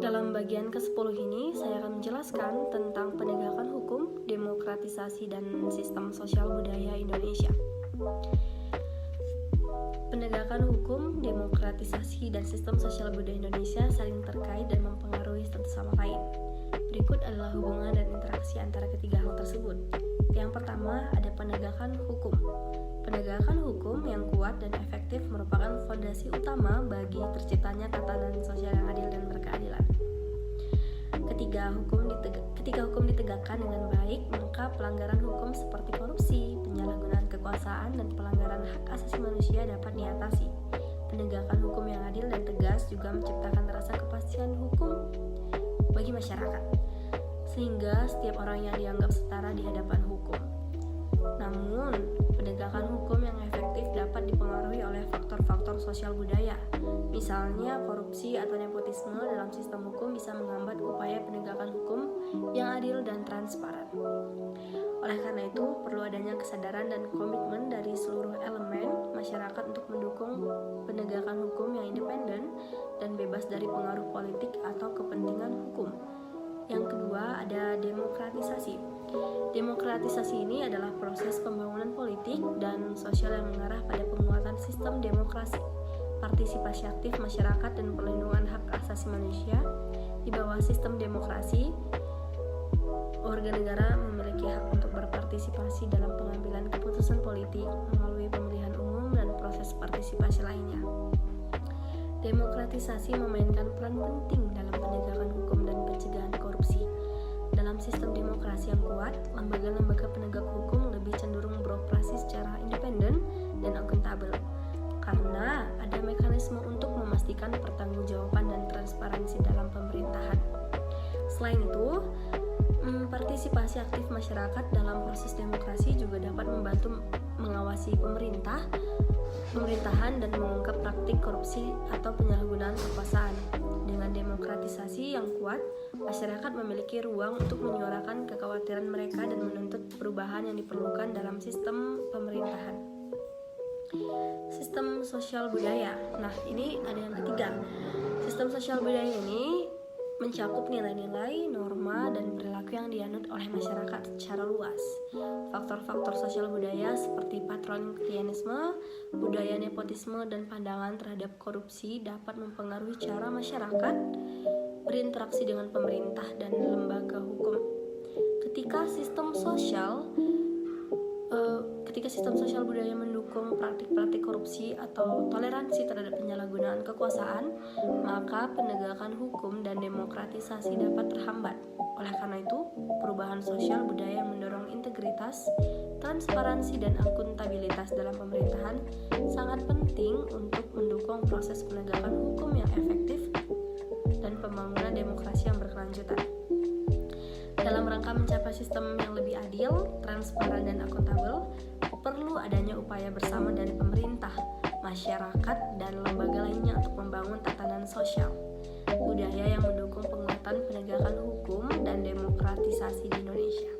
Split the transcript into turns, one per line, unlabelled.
Dalam bagian ke-10 ini, saya akan menjelaskan tentang penegakan hukum, demokratisasi, dan sistem sosial budaya Indonesia. Penegakan hukum, demokratisasi, dan sistem sosial budaya Indonesia saling terkait dan mempengaruhi satu sama lain. Berikut adalah hubungan dan interaksi antara ketiga hal tersebut. Yang pertama, ada penegakan hukum. Penegakan hukum yang kuat dan efektif merupakan fondasi utama bagi terciptanya tatanan sosial yang adil dan berkeadilan. Ketika hukum ditegakkan dengan baik, maka pelanggaran hukum seperti korupsi, penyalahgunaan kekuasaan, dan pelanggaran hak asasi manusia dapat diatasi. Penegakan hukum yang adil dan tegas juga menciptakan rasa kepastian hukum bagi masyarakat, sehingga setiap orang yang dianggap setara di hadapan hukum. Namun, penegakan hukum yang efektif dapat dipengaruhi oleh faktor-faktor sosial budaya. Misalnya, korupsi atau nepotisme dalam sistem hukum bisa menghambat upaya penegakan hukum yang adil dan transparan. Oleh karena itu, perlu adanya kesadaran dan komitmen dari seluruh elemen masyarakat untuk mendukung penegakan hukum yang independen dan bebas dari pengaruh politik atau kepentingan hukum. Yang kedua, ada demokratisasi. Demokratisasi ini adalah proses pembangunan politik dan sosial yang mengarah pada penguatan sistem demokrasi, partisipasi aktif masyarakat, dan perlindungan hak asasi manusia. Di bawah sistem demokrasi, warga negara memiliki hak untuk berpartisipasi dalam pengambilan keputusan politik melalui pemilihan umum dan proses partisipasi lainnya. Demokratisasi memainkan peran penting dalam penegakan hukum dan pencegahan korupsi. Dalam sistem demokrasi yang kuat, lembaga-lembaga penegak hukum lebih cenderung beroperasi secara independen dan akuntabel, karena ada mekanisme untuk memastikan pertanggungjawaban dan transparansi dalam pemerintahan. Selain itu, partisipasi aktif masyarakat dalam proses demokrasi juga dapat membantu mengawasi pemerintahan dan mengungkap praktik korupsi atau penyalahgunaan kekuasaan. Dengan demokratisasi yang kuat, masyarakat memiliki ruang untuk menyuarakan kekhawatiran mereka dan menuntut perubahan yang diperlukan dalam sistem pemerintahan. Sistem sosial budaya. Nah, ini ada yang ketiga. Sistem sosial budaya ini mencakup nilai-nilai, norma, dan perilaku yang dianut oleh masyarakat secara luas. Faktor-faktor sosial budaya seperti patriotisme, budaya nepotisme, dan pandangan terhadap korupsi dapat mempengaruhi cara masyarakat berinteraksi dengan pemerintah dan lembaga hukum. Ketika sistem sosial budaya mendukung praktik-praktik korupsi atau toleransi terhadap penyalahgunaan kekuasaan, maka penegakan hukum dan demokratisasi dapat terhambat. Oleh karena itu, perubahan sosial budaya yang mendorong integritas, transparansi, dan akuntabilitas dalam pemerintahan sangat penting untuk mendukung proses penegakan hukum yang efektif dan pembangunan demokrasi yang berkelanjutan. Dalam rangka mencapai sistem yang lebih adil, transparan, dan akuntabel, perlu adanya upaya bersama dari pemerintah, masyarakat, dan lembaga lainnya untuk membangun tatanan sosial budaya yang mendukung penguatan penegakan hukum dan demokratisasi di Indonesia.